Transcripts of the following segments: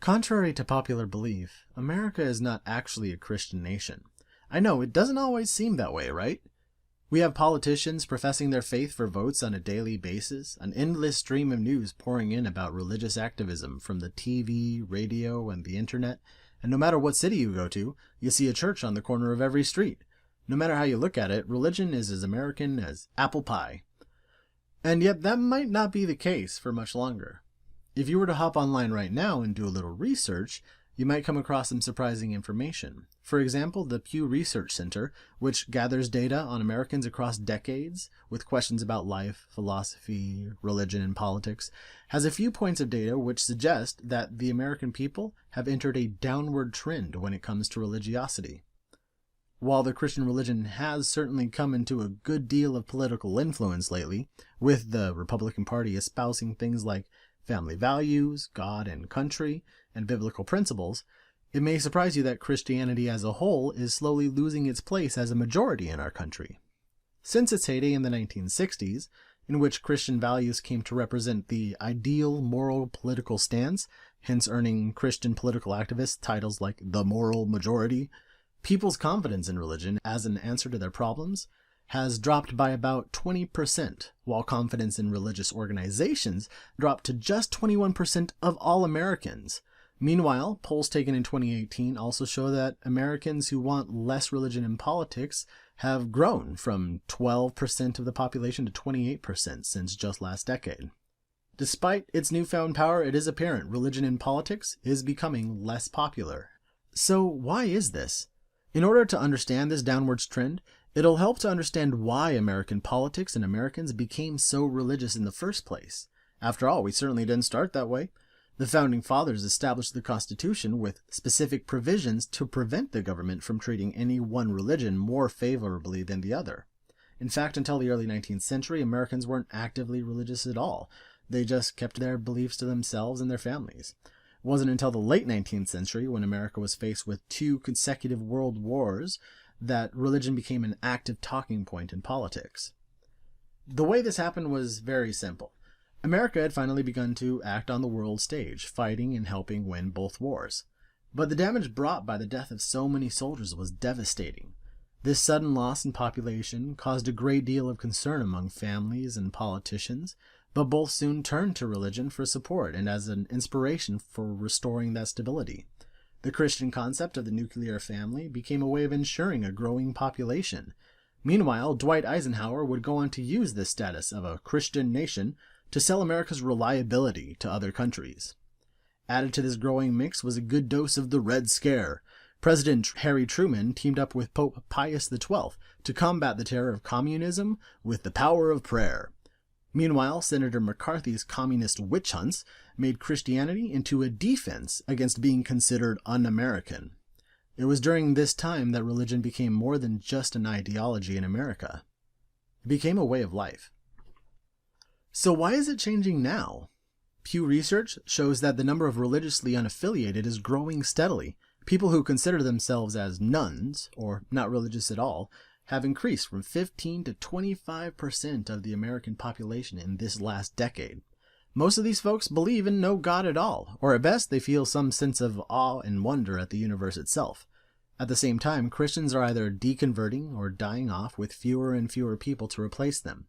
Contrary to popular belief, America is not actually a Christian nation. I know, it doesn't always seem that way, right? We have politicians professing their faith for votes on a daily basis, an endless stream of news pouring in about religious activism from the TV, radio, and the internet, and no matter what city you go to, you see a church on the corner of every street. No matter how you look at it, religion is as American as apple pie. And yet that might not be the case for much longer. If you were to hop online right now and do a little research, you might come across some surprising information. For example, the Pew Research Center, which gathers data on Americans across decades with questions about life, philosophy, religion, and politics, has a few points of data which suggest that the American people have entered a downward trend when it comes to religiosity. While the Christian religion has certainly come into a good deal of political influence lately, with the Republican Party espousing things like family values, God and country, and biblical principles, it may surprise you that Christianity as a whole is slowly losing its place as a majority in our country. Since its heyday in the 1960s, in which Christian values came to represent the ideal moral political stance, hence earning Christian political activists titles like the moral majority, people's confidence in religion as an answer to their problems has dropped by about 20%, while confidence in religious organizations dropped to just 21% of all Americans. Meanwhile, polls taken in 2018 also show that Americans who want less religion in politics have grown from 12% of the population to 28% since just last decade. Despite its newfound power, it is apparent religion in politics is becoming less popular. So why is this? In order to understand this downwards trend, it'll help to understand why American politics and Americans became so religious in the first place. After all, we certainly didn't start that way. The Founding Fathers established the Constitution with specific provisions to prevent the government from treating any one religion more favorably than the other. In fact, until the early 19th century, Americans weren't actively religious at all. They just kept their beliefs to themselves and their families. It wasn't until the late 19th century, when America was faced with 2 consecutive world wars, that religion became an active talking point in politics. The way this happened was very simple. America had finally begun to act on the world stage, fighting and helping win both wars. But the damage brought by the death of so many soldiers was devastating. This sudden loss in population caused a great deal of concern among families and politicians, but both soon turned to religion for support and as an inspiration for restoring that stability. The Christian concept of the nuclear family became a way of ensuring a growing population. Meanwhile, Dwight Eisenhower would go on to use this status of a Christian nation to sell America's reliability to other countries. Added to this growing mix was a good dose of the Red Scare. President Harry Truman teamed up with Pope Pius XII to combat the terror of communism with the power of prayer. Meanwhile, Senator McCarthy's communist witch hunts made Christianity into a defense against being considered un-American. It was during this time that religion became more than just an ideology in America. It became a way of life. So why is it changing now? Pew Research shows that the number of religiously unaffiliated is growing steadily. People who consider themselves as nones, or not religious at all, have increased from 15 to 25% of the American population in this last decade. Most of these folks believe in no God at all, or at best they feel some sense of awe and wonder at the universe itself. At the same time, Christians are either deconverting or dying off with fewer and fewer people to replace them.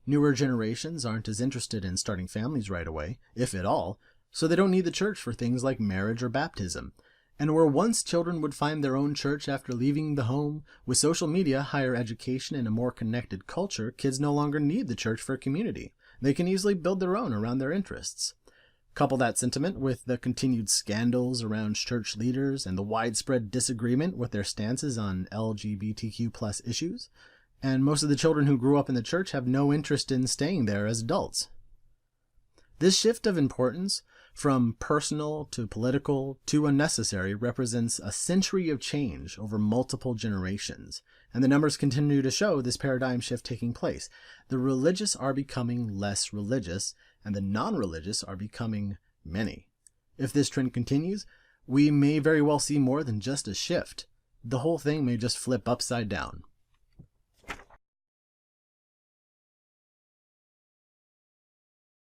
Newer generations aren't as interested in starting families right away, if at all, so they don't need the church for things like marriage or baptism. And where once children would find their own church after leaving the home, with social media, higher education, and a more connected culture, kids no longer need the church for community. They can easily build their own around their interests. Couple that sentiment with the continued scandals around church leaders and the widespread disagreement with their stances on LGBTQ+ issues, and most of the children who grew up in the church have no interest in staying there as adults. This shift of importance, from personal to political to unnecessary, represents a century of change over multiple generations, and the numbers continue to show this paradigm shift taking place. The religious are becoming less religious, and the non-religious are becoming many. If this trend continues, we may very well see more than just a shift. The whole thing may just flip upside down.